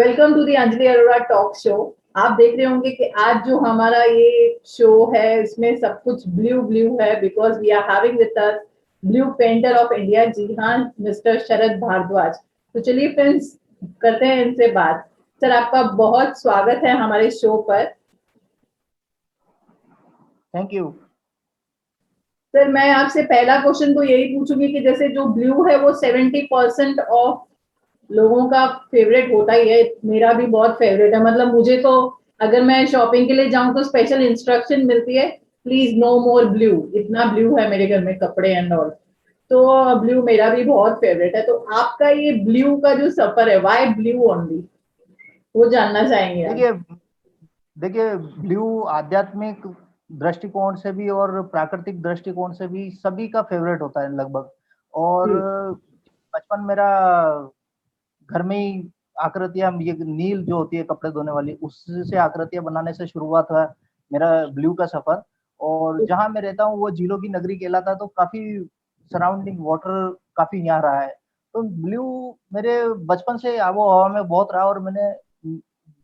Welcome to the Anjali Arora talk show. आप देख रहे होंगे कि आज जो हमारा ये शो है इसमें सब कुछ ब्लू ब्लू है because we are having with us blue painter of India. जी हाँ, मिस्टर शरद भारद्वाज। तो चलिए फ्रेंड्स, करते हैं इनसे बात। सर, आपका बहुत स्वागत है हमारे शो पर। Thank you. सर, मैं आपसे पहला क्वेश्चन तो यही पूछूंगी कि जैसे जो ब्लू है वो 70% ऑफ लोगों का फेवरेट होता ही है। मेरा भी बहुत फेवरेट है। मतलब मुझे तो अगर मैं शॉपिंग के लिए जाऊं तो स्पेशल इंस्ट्रक्शन मिलती है, प्लीज नो मोर ब्लू। इतना ब्लू है मेरे घर में कपड़े एंड ऑल। तो ब्लू मेरा भी बहुत फेवरेट है। तो आपका ये ब्लू का जो सफर है, वाई ब्लू ओनली, वो जानना चाहेंगे आप। देखिए देखिए ब्लू आध्यात्मिक दृष्टिकोण से भी और प्राकृतिक दृष्टिकोण से भी सभी का फेवरेट होता है लगभग। और जी। बचपन मेरा घर में ही आकृतियां, ये नील जो होती है कपड़े धोने वाली, उससे आकृतियां बनाने से शुरुआत हुआ मेरा ब्लू का सफर। और जहाँ मैं रहता हूँ वो झीलों की नगरी कहलाता है, तो काफी सराउंडिंग वाटर काफी यहाँ रहा है। तो ब्लू मेरे बचपन से आबो हवा में बहुत रहा। और मैंने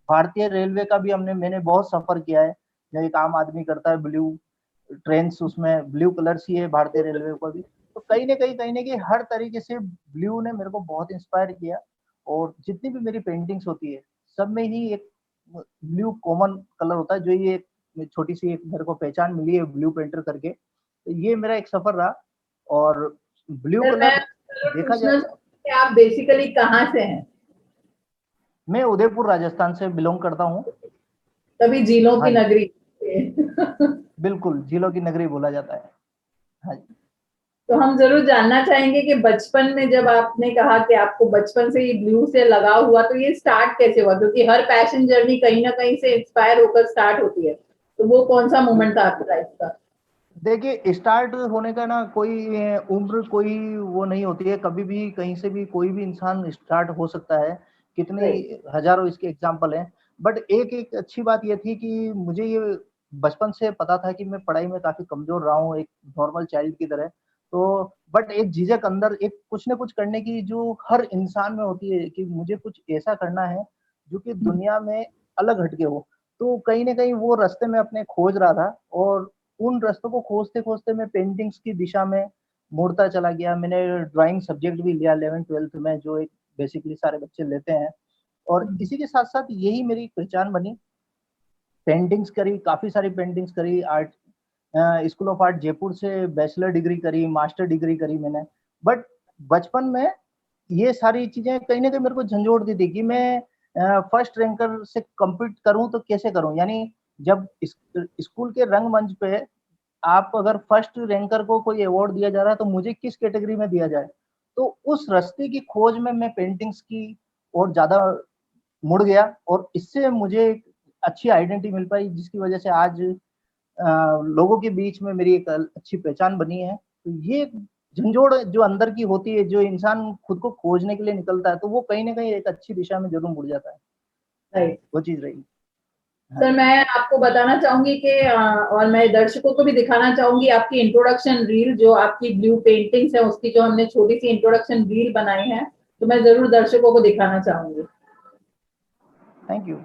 भारतीय रेलवे का भी मैंने बहुत सफर किया है, जो एक आम आदमी करता है। ब्लू ट्रेन उसमें ब्लू कलर सी है भारतीय रेलवे को भी। तो कहीं ना कहीं हर तरीके से ब्लू ने मेरे को बहुत इंस्पायर किया। और जितनी भी मेरी पेंटिंग्स होती है सब में ही एक ब्लू कॉमन कलर होता है, जो ये एक छोटी सी एक मेरे को पहचान मिली है ब्लू पेंटर करके। तो ये मेरा एक सफर रहा। और ब्लू सर, मैं कलर जरूर देखा पूछना जाए, चाहूंगी कि आप बेसिकली कहाँ से हैं। मैं उदयपुर राजस्थान से बिलोंग करता हूँ। तभी झीलों की हाँ जी, नगरी। बिल्कुल झीलों की नगरी बोला जाता है। हाँ जी। तो हम जरूर जानना चाहेंगे कि बचपन में जब आपने कहा कि आपको बचपन से ही ब्लू से लगाव हुआ, तो ये स्टार्ट कैसे हुआ? क्योंकि हर पैशन जर्नी कहीं ना कहीं से इंस्पायर होकर स्टार्ट होती है। तो वो कौन सा मोमेंट था आपकी लाइफ का? देखिए स्टार्ट होने का ना कोई उम्र कोई वो नहीं होती है, कभी भी कहीं से भी कोई भी इंसान स्टार्ट हो सकता है। कितनी राइट। हजारों इसके एग्जाम्पल हैं। बट एक एक अच्छी बात ये थी कि मुझे ये बचपन से पता था कि मैं पढ़ाई में काफी कमजोर रहा हूँ, एक नॉर्मल चाइल्ड की तरह। तो बट एक झिझक अंदर, एक कुछ ना कुछ करने की जो हर इंसान में होती है कि मुझे कुछ ऐसा करना है जो कि दुनिया में अलग हटके हो। तो कहीं ना कहीं वो रास्ते में अपने खोज रहा था। और उन रास्तों को खोजते खोजते मैं पेंटिंग्स की दिशा में मुड़ता चला गया। मैंने ड्राइंग सब्जेक्ट भी लिया 11th-12th में, जो एक बेसिकली सारे बच्चे लेते हैं। और इसी के साथ साथ यही मेरी पहचान बनी। पेंटिंग्स करी, काफी सारी पेंटिंग्स करी। Art school of art Jaipur से बैचलर डिग्री करी, मास्टर डिग्री करी मैंने। बट बचपन में ये सारी चीजें कहीं ना कहीं मेरे को झंझोड़ दी थी कि मैं फर्स्ट रैंकर से compete करूं तो कैसे करूं। यानी जब स्कूल के रंगमंच पे आप अगर फर्स्ट रैंकर को कोई अवार्ड दिया जा रहा है तो मुझे किस कैटेगरी में दिया जाए। तो उस रास्ते की खोज में मैं पेंटिंग्स की और ज्यादा मुड़ गया। और इससे मुझे एक अच्छी आइडेंटिटी मिल पाई, जिसकी वजह से आज लोगों के बीच में मेरी एक अच्छी पहचान बनी है। तो ये झंझोड़ जो अंदर की होती है, जो इंसान खुद को खोजने के लिए निकलता है, तो वो कहीं ना कहीं एक अच्छी दिशा में जरूर मुड़ जाता है। राइट। वो चीज रही। हाँ सर, जी। मैं आपको बताना चाहूंगी कि और मैं दर्शकों को भी दिखाना चाहूंगी आपकी इंट्रोडक्शन रील, जो आपकी ब्लू पेंटिंग्स है उसकी जो हमने छोटी सी इंट्रोडक्शन रील बनाई है। तो मैं जरूर दर्शकों को दिखाना चाहूंगी। Thank you.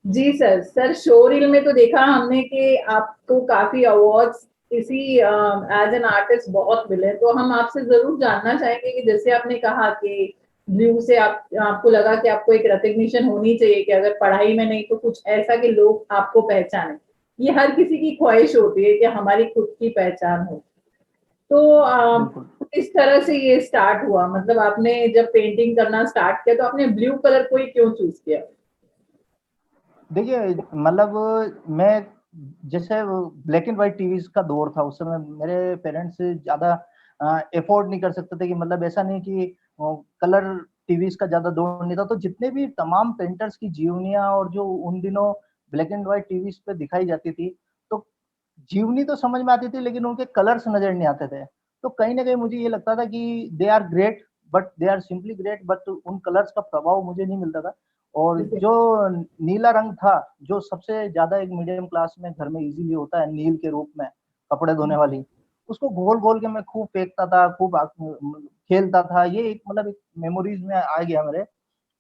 जी सर। सर, शो रील में तो देखा हमने कि आपको काफी अवार्ड्स इसी एज एन आर्टिस्ट बहुत मिले। तो हम आपसे जरूर जानना चाहेंगे कि जैसे आपने कहा कि ब्लू से आपको लगा कि आपको एक रिकग्निशन होनी चाहिए कि अगर पढ़ाई में नहीं तो कुछ ऐसा कि लोग आपको पहचाने? ये हर किसी की ख्वाहिश होती है कि हमारी खुद की पहचान हो। तो बिल्कुल। किस तरह से ये स्टार्ट हुआ? मतलब आपने जब पेंटिंग करना स्टार्ट किया तो आपने ब्लू कलर को ही क्यों चूज किया? देखिए, मतलब मैं जैसे ब्लैक एंड व्हाइट टीवीज का दौर था उस समय, मेरे पेरेंट्स ज्यादा एफोर्ड नहीं कर सकते थे, कि मतलब ऐसा नहीं कि कलर टीवीज का ज्यादा दौर नहीं था, तो जितने भी तमाम पेंटर्स की जीवनियां और जो उन दिनों ब्लैक एंड व्हाइट टीवीज पे दिखाई जाती थी, तो जीवनी तो समझ में आती थी लेकिन उनके कलर्स नजर नहीं आते थे। तो कहीं ना कहीं मुझे ये लगता था कि they are great, but they are simply great, but उन कलर्स का प्रभाव मुझे नहीं मिलता था। और जो नीला रंग था, जो सबसे ज्यादा एक मीडियम क्लास में घर में इजीली होता है नील के रूप में, कपड़े धोने वाली, उसको घोल घोल के मैं खूब फेंकता था, खूब खेलता था। ये एक मतलब एक मेमोरीज में आ गया मेरे।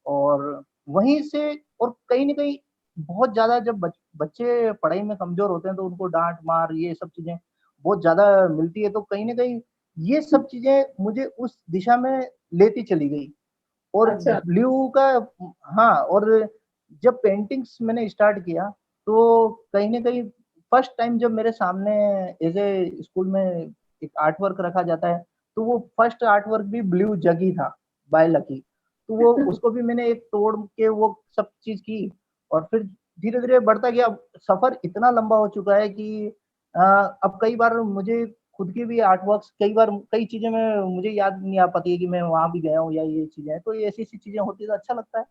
और वहीं से, और कहीं ना कहीं बहुत ज्यादा जब बच्चे पढ़ाई में कमजोर होते हैं तो उनको डांट मार ये सब चीजें बहुत ज्यादा मिलती है, तो कहीं ना कहीं ये सब चीजें मुझे उस दिशा में लेती चली गई। और अच्छा। ब्लू का, हाँ, और जब पेंटिंग्स मैंने स्टार्ट किया तो कहीं ना कहीं फर्स्ट टाइम जब मेरे सामने एज ए स्कूल में एक आर्ट वर्क रखा जाता है, तो वो फर्स्ट आर्ट वर्क भी ब्लू जग ही था, बाय लकी। तो वो उसको भी मैंने एक तोड़ के वो सब चीज की, और फिर धीरे धीरे बढ़ता गया। सफर इतना लंबा हो चुका है कि अब कई बार मुझे खुद की भी आर्ट वर्क, कई बार कई चीजें में मुझे याद नहीं आ पाती है कि मैं वहां भी गया हूँ या ये चीजें हैं, तो ये ऐसी ऐसी चीजें होती है तो अच्छा लगता है।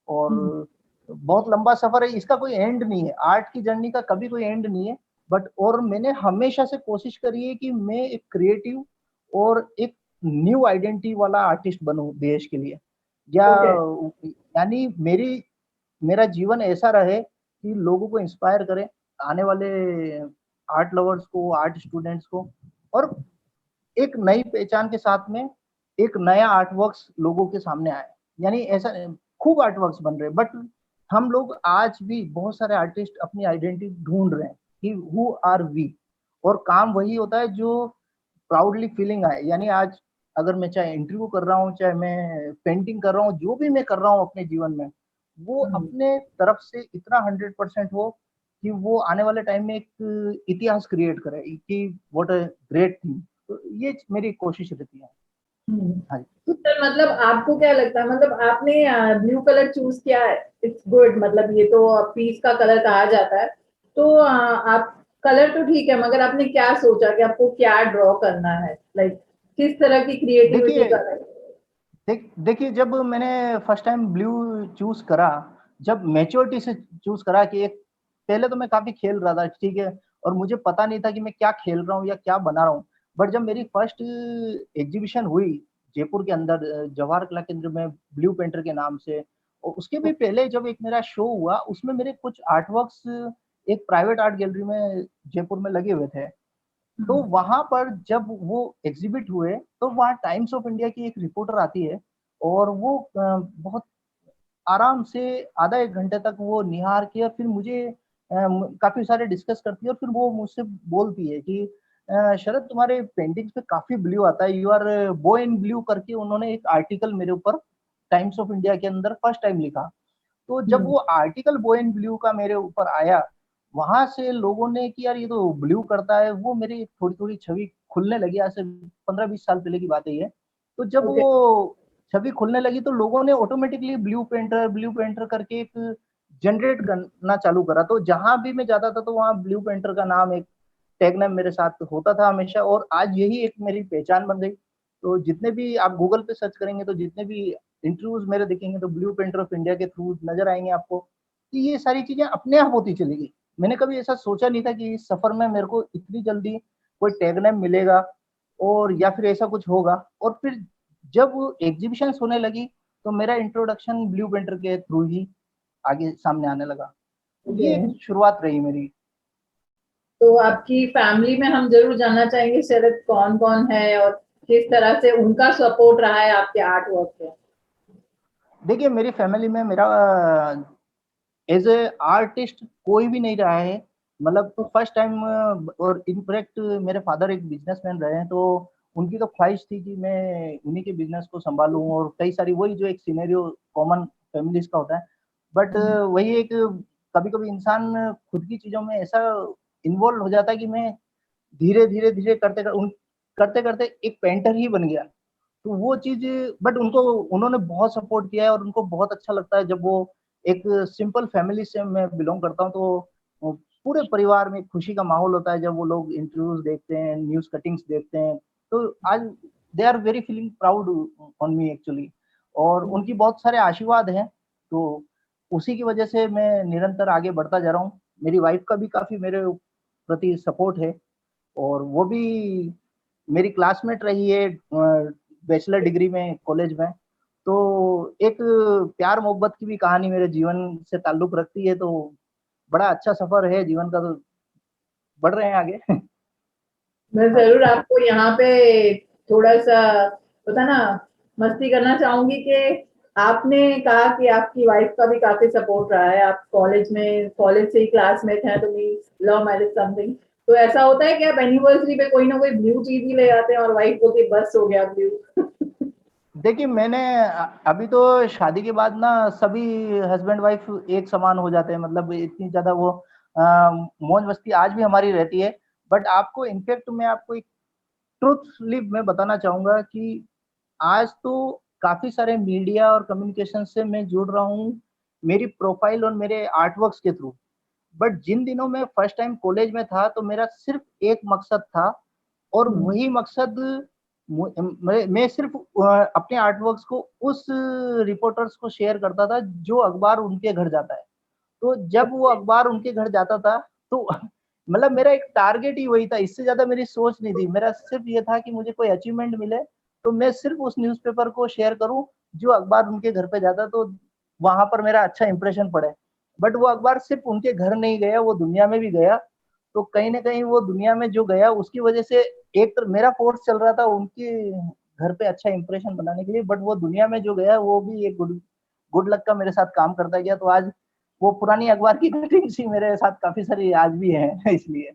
और बहुत लंबा सफर है, इसका कोई एंड नहीं है, आर्ट की जर्नी का कभी कोई एंड नहीं है। बट और मैंने हमेशा से कोशिश करी है कि मैं एक क्रिएटिव और एक न्यू आइडेंटिटी वाला आर्टिस्ट बनूं देश के लिए, या ओके। यानी मेरी मेरा जीवन ऐसा रहे कि लोगों को इंस्पायर करे, आने वाले आर्ट लवर्स को, आर्ट स्टूडेंट्स को, और एक नई पहचान के साथ में एक नया आर्ट वर्क्स लोगों के सामने आए। यानी ऐसा खूब आर्ट वर्क्स बन रहे हैं, बट हम लोग आज भी बहुत सारे आर्टिस्ट अपनी आइडेंटिटी ढूंढ रहे हैं कि हु आर वी, और काम वही होता है जो प्राउडली फीलिंग आए। यानी आज अगर मैं चाहे इंटरव्यू कर रहा हूँ, चाहे मैं पेंटिंग कर रहा हूँ, जो भी मैं कर रहा हूँ अपने जीवन में, वो अपने तरफ से इतना 100% हो कि वो आने वाले टाइम में एक इतिहास क्रिएट करे कि व्हाट अ ग्रेट थिंग। तो ये मेरी कोशिश रहती है। हाँ जी। तो सर मतलब आपको क्या लगता है, मतलब आपने ब्लू कलर चूज किया है, इट्स गुड, मतलब ये तो पीस का कलर कहा जाता है। तो आप कलर तो ठीक है, मगर आपने क्या सोचा कि आपको क्या ड्रॉ करना है, लाइक किस तरह की क्रिएटिविटी देखिए, कर रहे हैं? देखिए, जब मैंने फर्स्ट टाइम ब्लू चूज करा, जब मैच्योरिटी से चूज करा कि एक, पहले तो मैं काफी खेल रहा था, ठीक है, और मुझे पता नहीं था कि मैं क्या खेल रहा हूँ या क्या बना रहा हूँ। बट जब मेरी फर्स्ट एग्जीबिशन हुई जयपुर के अंदर, जवाहर कला केंद्र में, ब्लू पेंटर के नाम से, और उसके भी पहले जब एक मेरा शो हुआ, उसमें मेरे कुछ आर्टवर्क्स एक प्राइवेट आर्ट गैलरी में जयपुर में लगे हुए थे। तो वहां पर जब वो एग्जिबिट हुए, तो वहाँ टाइम्स ऑफ इंडिया की एक रिपोर्टर आती है, और वो बहुत आराम से आधा एक घंटे तक वो निहार के, और फिर मुझे काफी सारे डिस्कस करती है, और फिर वो मुझसे बोलती है कि शरद, तुम्हारे पेंटिंग्स पे काफी ब्लू आता है, यू आर बो इन ब्लू करके उन्होंने एक आर्टिकल मेरे ऊपर टाइम्स ऑफ इंडिया के अंदर फर्स्ट टाइम लिखा। तो जब वो आर्टिकल बो एंड ब्लू का मेरे ऊपर आया, वहां से लोगों ने कि यार ये तो ब्लू करता है, वो मेरी थोड़ी थोड़ी छवि खुलने लगी। आज से 15-20 साल पहले की बात है ये। तो जब ओके। वो छवि खुलने लगी तो लोगों ने ऑटोमेटिकली ब्लू पेंटर करके एक जनरेट करना चालू करा। तो जहां भी मैं जाता था तो वहाँ ब्लू पेंटर का नाम, एक टैग नेम मेरे साथ होता था हमेशा, और आज यही एक मेरी पहचान बन गई। तो जितने भी आप गूगल पे सर्च करेंगे, तो जितने भी इंटरव्यूज मेरे दिखेंगे, तो ब्लू पेंटर ऑफ इंडिया के थ्रू नजर आएंगे आपको। तो ये सारी चीजें अपने आप होती चली गई। मैंने कभी ऐसा सोचा नहीं था कि इस सफर में मेरे को इतनी जल्दी कोई टैग नेम मिलेगा, और या फिर ऐसा कुछ होगा। और फिर जब एग्जीबिशन होने लगी, तो मेरा इंट्रोडक्शन ब्लू पेंटर के थ्रू ही आगे सामने आने लगा। ओके। ये एक शुरुआत रही मेरी। तो आपकी फैमिली में हम जरूर जानना चाहेंगे शरद कौन कौन है और किस तरह से उनका सपोर्ट रहा है आपके आर्ट वर्क पे? देखिए, मेरी फैमिली में मेरा एज ए आर्टिस्ट कोई भी नहीं रहा है। मतलब फर्स्ट टाइम, और इनफैक्ट मेरे फादर एक बिजनेसमैन रहे हैं, तो उनकी तो ख्वाहिश थी कि मैं उन्हीं के बिजनेस को संभालूं, और कई सारी वही जो एक सिनेरियो कॉमन फैमिलीज का होता है। बट वही एक, कभी कभी इंसान खुद की चीजों में ऐसा इन्वॉल्व हो जाता है कि मैं धीरे धीरे धीरे करते करते एक पेंटर ही बन गया। तो वो चीज, बट उनको, उन्होंने बहुत सपोर्ट किया है, और उनको बहुत अच्छा लगता है जब वो, एक सिंपल फैमिली से मैं बिलोंग करता हूँ, तो पूरे परिवार में खुशी का माहौल होता है जब वो लोग इंटरव्यूज देखते हैं, न्यूज कटिंग्स देखते हैं। तो आज they are very feeling proud on me actually, और उनकी बहुत सारे आशीर्वाद हैं। तो उसी की वजह से मैं निरंतर आगे बढ़ता जा रहा हूँ। मेरी वाइफ का भी काफी मेरे प्रति सपोर्ट है, और वो भी मेरी क्लासमेट रही है बैचलर डिग्री में कॉलेज में। तो एक प्यार मोहब्बत की भी कहानी मेरे जीवन से ताल्लुक रखती है। तो बड़ा अच्छा सफर है जीवन का, तो बढ़ रहे हैं आगे। मैं हाँ जी। जरूर आपको यहाँ पे थोड़ा सा पता ना मस्ती करना चाहूंगी कि आपने कहा कि आपकी वाइफ का भी काफी सपोर्ट रहा है, आप कॉलेज से ही क्लासमेट हैं, तो मीन्स लव मैरिज समथिंग। तो ऐसा होता है कि आप एनिवर्सरी पे कोई ना कोई ब्लू चीज ही ले आते हैं और वाइफ बोलती है बस हो गया ब्लू। देखिए मैंने अभी तो शादी के बाद ना सभी हस्बैंड वाइफ एक समान हो जाते हैं, मतलब इतनी ज्यादा वो मौज मस्ती आज भी हमारी रहती है। बट आपको इनफैक्ट मैं आपको एक ट्रूथली मैं बताना चाहूंगा कि आज तो काफी सारे मीडिया और कम्युनिकेशन से मैं जुड़ रहा हूँ मेरी प्रोफाइल और मेरे आर्टवर्क्स के थ्रू। बट जिन दिनों में फर्स्ट टाइम कॉलेज में था तो मेरा सिर्फ एक मकसद था, और वही मकसद, मैं सिर्फ अपने आर्टवर्क्स को उस रिपोर्टर्स को शेयर करता था जो अखबार उनके घर जाता है। तो जब वो अखबार उनके घर जाता था तो मतलब मेरा एक टारगेट ही वही था, इससे ज्यादा मेरी सोच नहीं थी। मेरा सिर्फ ये था कि मुझे कोई अचीवमेंट मिले तो मैं सिर्फ उस न्यूज़पेपर को शेयर करूं जो अखबार उनके घर पे जाता, तो वहां पर मेरा अच्छा इंप्रेशन पड़े। बट वो अखबार सिर्फ उनके घर नहीं गया, वो दुनिया में भी गया। तो कहीं ना कहीं वो दुनिया में जो गया उसकी वजह से एक तो मेरा फोर्स चल रहा था उनके घर पे अच्छा इंप्रेशन बनाने के लिए, बट वो दुनिया में जो गया वो भी एक गुड गुड लक का मेरे साथ काम करता गया। तो आज वो पुरानी अखबार की कटिंग्स ही मेरे साथ काफी सारी आज भी है इसलिए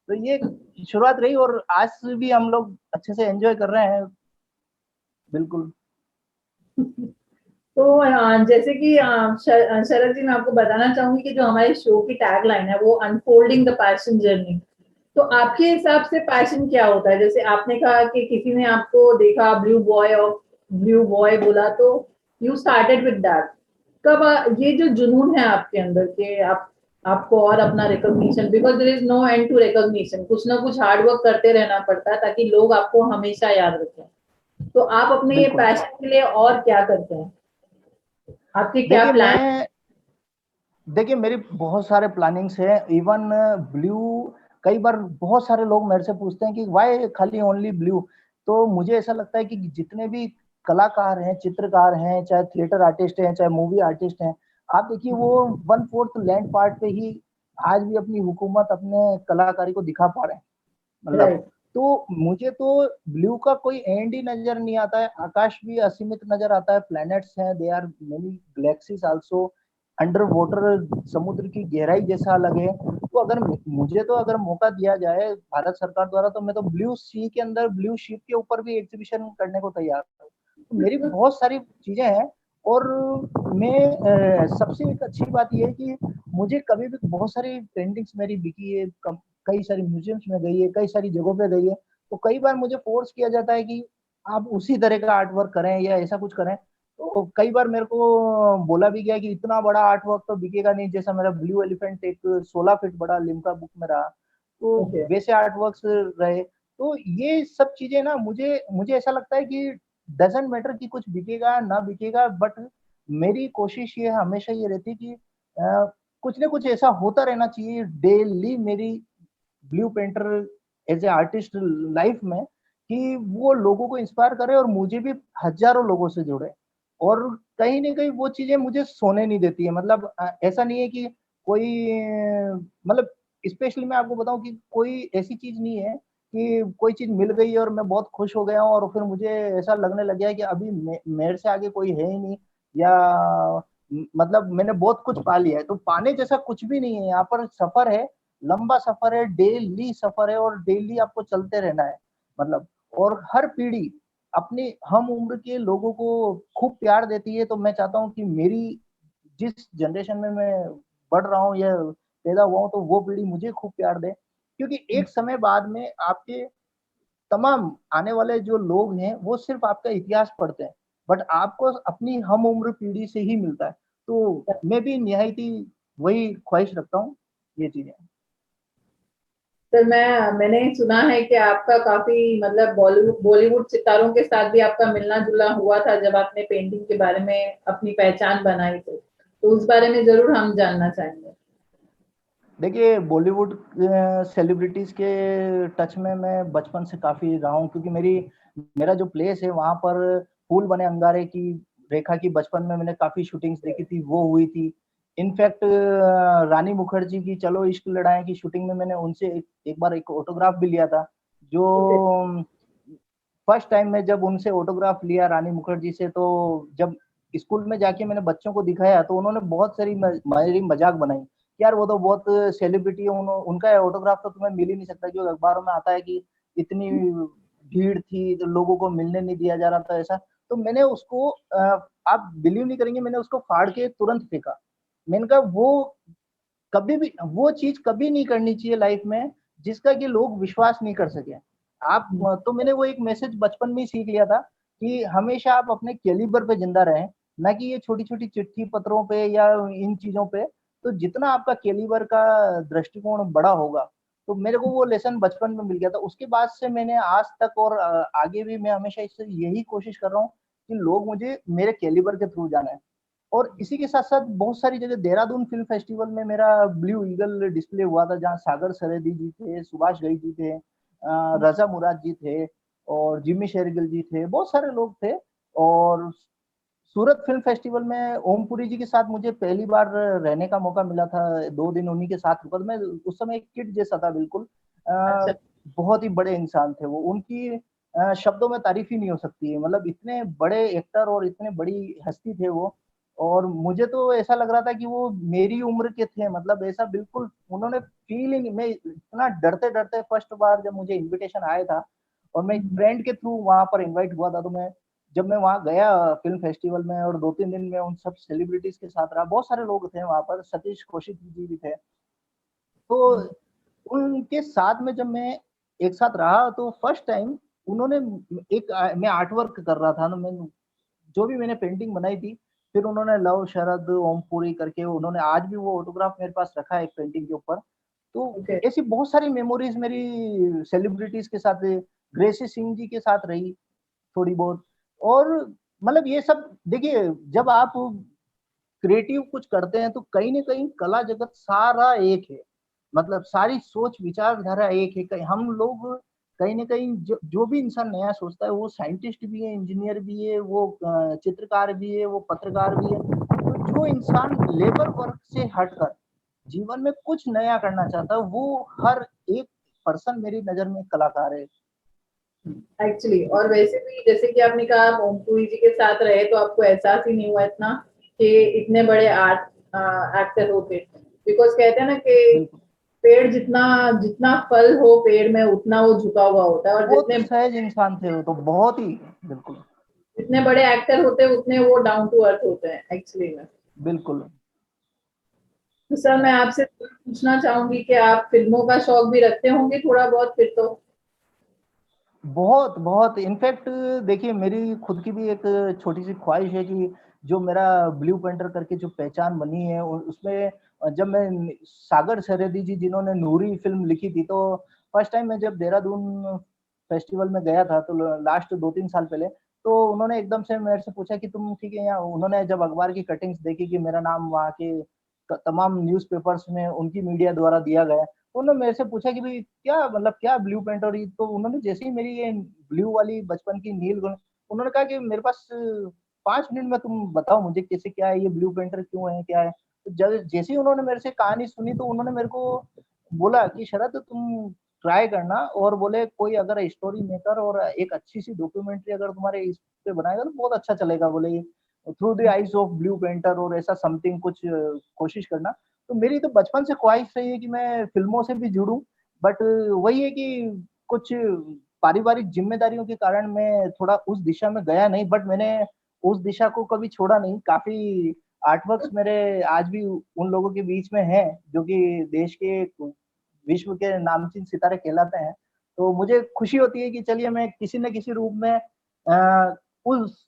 तो ये शुरुआत रही, और आज भी हम लोग अच्छे से एंजॉय कर रहे हैं। बिल्कुल। तो जैसे कि शरद जी, मैं आपको बताना चाहूंगी कि जो हमारे शो की टैग लाइन है वो अनफोल्डिंग द पैशन जर्नी। तो आपके हिसाब से पैशन क्या होता है? जैसे आपने कहा कि किसी ने आपको देखा ब्लू बॉय बोला तो यू स्टार्टेड विद दैट। कब ये जो जुनून है आपके अंदर के आपको और अपना recognition, because there is no end to recognition, कुछ ना कुछ हार्ड वर्क करते रहना पड़ता है ताकि लोग आपको हमेशा याद रखें। तो आप अपने ये बिल्कुल। पैशन के लिए और क्या करते हैं? आपके क्या देखिए प्लान? मैं देखिए मेरी बहुत सारे प्लानिंग्स हैं। इवन ब्लू, कई बार बहुत सारे लोग मेरे से पूछते हैं कि वाई खाली ओनली ब्लू। तो मुझे ऐसा लगता है कि जितने भी कलाकार हैं, चित्रकार हैं, चाहे थिएटर आर्टिस्ट हैं, चाहे मूवी आर्टिस्ट हैं, आप देखिए वो 1/4 लैंड पार्ट पे ही आज भी अपनी हुकूमत, अपने कलाकारी को दिखा पा रहे हैं। मतलब, राइट। तो मुझे तो ब्लू का कोई एंड ही नजर नहीं आता है। आकाश भी असीमित नजर आता है, प्लैनेट्स हैं, they are many galaxies also, under water समुद्र की गहराई जैसा अलग है। तो अगर मुझे तो अगर मौका दिया जाए भारत सरकार द्वारा तो मैं तो ब्लू सी के अंदर ब्लू शिप के ऊपर भी एग्जीबिशन करने को तैयार हूँ। तो मेरी बहुत सारी चीजें हैं। और मैं सबसे एक अच्छी बात यह है कि मुझे कभी भी बहुत सारी पेंटिंग्स मेरी बिकी है, कई सारी म्यूजियम्स में गई है, कई सारी जगहों पे गई है। तो कई बार मुझे फोर्स किया जाता है कि आप उसी तरह का आर्ट वर्क करें या ऐसा कुछ करें। तो कई बार मेरे को बोला भी गया कि इतना बड़ा आर्ट वर्क तो बिकेगा नहीं, जैसा मेरा ब्लू एलिफेंट एक 16 फीट बड़ा लिम्का बुक में रहा, तो ओके। वैसे आर्ट वर्क रहे। तो ये सब चीजें ना, मुझे मुझे ऐसा लगता है कि डजेंट मैटर कि कुछ बिकेगा ना बिकेगा, बट मेरी कोशिश ये हमेशा ये रहती है कि कुछ ना कुछ ऐसा होता रहना चाहिए डेली मेरी blue painter as a artist life में, कि वो लोगों को इंस्पायर करे और मुझे भी हजारों लोगों से जुड़े। और कहीं ना कहीं वो चीजें मुझे सोने नहीं देती है। मतलब ऐसा नहीं है कि कोई मतलब, स्पेशली मैं आपको बताऊं कि कोई ऐसी चीज नहीं है कि कोई चीज मिल गई और मैं बहुत खुश हो गया हूँ और फिर मुझे ऐसा लगने लग गया है कि अभी मेरे से आगे कोई है ही नहीं, या मतलब मैंने बहुत कुछ पा लिया है। तो पाने जैसा कुछ भी नहीं है, यहाँ पर सफर है, लंबा सफर है, डेली सफर है, और डेली आपको चलते रहना है। मतलब, और हर पीढ़ी अपनी हम उम्र के लोगों को खूब प्यार देती है। तो मैं चाहता हूँ कि मेरी जिस जनरेशन में मैं बढ़ रहा हूँ या पैदा हुआ हूँ, तो वो पीढ़ी मुझे खूब प्यार दे, क्योंकि एक समय बाद में आपके तमाम आने वाले जो लोग हैं वो सिर्फ आपका इतिहास पढ़ते हैं, बट आपको अपनी हम उम्र पीढ़ी से ही मिलता है। तो मैं भी निहायती वही ख्वाहिश रखता हूँ, ये चीजें। सर मैंने सुना है कि आपका काफी मतलब बॉलीवुड बॉलीवुड सितारों के साथ भी आपका मिलना जुलना हुआ था जब आपने पेंटिंग के बारे में अपनी पहचान बनाई, तो उस बारे में जरूर हम जानना चाहेंगे। देखिए, बॉलीवुड सेलिब्रिटीज के टच में मैं बचपन से काफी रहा हूँ, क्योंकि मेरा जो प्लेस है वहां पर फूल बने अंगारे की रेखा की बचपन में मैंने काफी शूटिंग्स देखी थी, वो हुई थी। इनफैक्ट रानी मुखर्जी की चलो इश्क लड़ाए की शूटिंग में मैंने उनसे एक बार एक ऑटोग्राफ भी लिया था। जो ओके। फर्स्ट टाइम मैं जब उनसे ऑटोग्राफ लिया रानी मुखर्जी से, तो जब स्कूल में जाके मैंने बच्चों को दिखाया तो उन्होंने बहुत सारी मेरी मजाक बनाई। यार वो तो बहुत सेलिब्रिटी है, उनका ऑटोग्राफ तो तुम्हें मिल ही नहीं सकता, जो अखबारों में आता है कि इतनी भीड़ थी तो लोगों को मिलने नहीं दिया जा रहा था, ऐसा। तो मैंने उसको आप बिलीव नहीं करेंगे, मैंने उसको फाड़ के तुरंत फेंका। मैंने कहा वो कभी भी वो चीज कभी नहीं करनी चाहिए लाइफ में जिसका कि लोग विश्वास नहीं कर सके। आप तो मैंने वो एक मैसेज बचपन में ही सीख लिया था कि हमेशा आप अपने कैलिबर पे जिंदा रहें, ना कि ये छोटी छोटी चिट्ठी पत्रों पे या इन चीजों पे। तो जितना आपका कैलिबर का दृष्टिकोण बड़ा होगा, तो मेरे को वो लेसन बचपन में मिल गया था। उसके बाद से मैंने आज तक और आगे भी मैं हमेशा इससे यही कोशिश कर रहा हूँ कि लोग मुझे मेरे कैलिबर के थ्रू जाने। और इसी के साथ साथ बहुत सारी जगह देहरादून फिल्म फेस्टिवल में मेरा ब्लू ईगल डिस्प्ले हुआ था, जहाँ सागर सरहदी जी थे, सुभाष घई जी थे, रजा मुराद जी थे, और जिम्मी शेरगिल जी थे, बहुत सारे लोग थे। और सूरत फिल्म फेस्टिवल में ओमपुरी जी के साथ मुझे पहली बार रहने का मौका मिला था, 2 दिन उन्हीं के साथ रुका था। मैं उस समय एक किड जैसा था बिल्कुल। अच्छा। बहुत ही बड़े इंसान थे वो, उनकी शब्दों में तारीफ ही नहीं हो सकती है। मतलब इतने बड़े एक्टर और इतने बड़ी हस्ती थे वो। और मुझे तो ऐसा लग रहा था कि वो मेरी उम्र के थे, मतलब ऐसा बिल्कुल उन्होंने फील ही नहीं। मैं इतना डरते डरते फर्स्ट बार जब मुझे इनविटेशन आया था, और मैं फ्रेंड के थ्रू वहां पर इनवाइट हुआ था, तो जब मैं वहां गया फिल्म फेस्टिवल में और 2-3 दिन में उन सब सेलिब्रिटीज के साथ रहा, बहुत सारे लोग थे वहां पर, सतीश कौशिक जी भी थे। तो उनके साथ में जब मैं एक साथ रहा, तो फर्स्ट टाइम उन्होंने मैं आर्ट वर्क कर रहा था ना, मैं जो भी मैंने पेंटिंग बनाई थी, फिर उन्होंने लव शरद ओमपुरी करके उन्होंने आज भी वो ऑटोग्राफ मेरे पास रखा है एक पेंटिंग के ऊपर। तो ओके। ऐसी बहुत सारी मेमोरीज मेरी सेलिब्रिटीज के साथ, ग्रेसी सिंह जी के साथ रही थोड़ी बहुत। और मतलब ये सब देखिए, जब आप क्रिएटिव कुछ करते हैं तो कहीं ना कहीं कला जगत सारा एक है, मतलब सारी सोच विचारधारा एक है। हम लोग कहीं ना कहीं जो भी इंसान नया सोचता है, वो साइंटिस्ट भी है, इंजीनियर भी है, वो चित्रकार भी है, वो पत्रकार भी है। तो जो इंसान लेबर वर्क से हटकर जीवन में कुछ नया करना चाहता है, वो हर एक पर्सन मेरी नजर में कलाकार है। एक्चुअली, और वैसे भी जैसे कि आपने कहा आप ओमपुरी जी के साथ रहे तो आपको एहसास ही नहीं हुआ इतना कि इतने बड़े आर्ट एक्टर होते। बिकॉज कहते हैं ना कि बिल्कुल। पेड़ जितना जितना फल हो पेड़ में उतना वो झुका हुआ होता है, और बहुत सहज इंसान थे वो तो, बहुत ही। बिल्कुल। जितने बड़े एक्टर होते हैं उतने वो डाउन टू अर्थ होते हैं एक्चुअली में। बिल्कुल। तो सर मैं आपसे पूछना चाहूंगी कि आप फिल्मों का शौक भी रखते होंगे थोड़ा बहुत फिर तो। बहुत बहुत इनफैक्ट देखिए, मेरी खुद की भी एक छोटी सी ख्वाहिश है कि जो मेरा ब्लू पेंटर करके जो पहचान बनी है, उसमें जब मैं सागर सरहदी जी जिन्होंने नूरी फिल्म लिखी थी, तो फर्स्ट टाइम मैं जब देहरादून फेस्टिवल में गया था, तो लास्ट 2-3 साल पहले, तो उन्होंने एकदम से मेरे से पूछा कि तुम ठीक है यहाँ। उन्होंने जब अखबार की कटिंग्स देखी कि मेरा नाम वहाँ के तमाम न्यूज़पेपर्स में उनकी मीडिया द्वारा दिया गया, तो उन्होंने मेरे से पूछा कि भाई क्या मतलब क्या ब्लू पेंट हो रही। तो उन्होंने जैसे ही मेरी ये ब्लू वाली बचपन की नील गुण, उन्होंने कहा कि मेरे पास 5 मिनट में तुम बताओ मुझे कैसे, क्या है ये ब्लू पेंटर, क्यों है, क्या है। तो जब जैसे ही उन्होंने मेरे से कहानी सुनी, तो उन्होंने मेरे को बोला कि शरद तुम ट्राई करना, और बोले कोई अगर स्टोरी मेकर और एक अच्छी सी डॉक्यूमेंट्री अगर तुम्हारे इस पे बनाएगा तो बहुत अच्छा चलेगा, बोले through the eyes of blue painter और ऐसा समथिंग कुछ कोशिश करना। तो मेरी तो बचपन से ख्वाहिश रही है कि मैं फिल्मों से भी जुड़ूं, बट वही है कि कुछ पारिवारिक जिम्मेदारियों के कारण मैं थोड़ा उस दिशा में गया नहीं, बट मैंने उस दिशा को कभी छोड़ा नहीं। काफी आर्टवर्क्स मेरे आज भी उन लोगों के बीच में हैं जो कि देश के, विश्व के नामचीन सितारे कहलाते हैं। तो मुझे खुशी होती है कि चलिए मैं किसी न किसी रूप में उस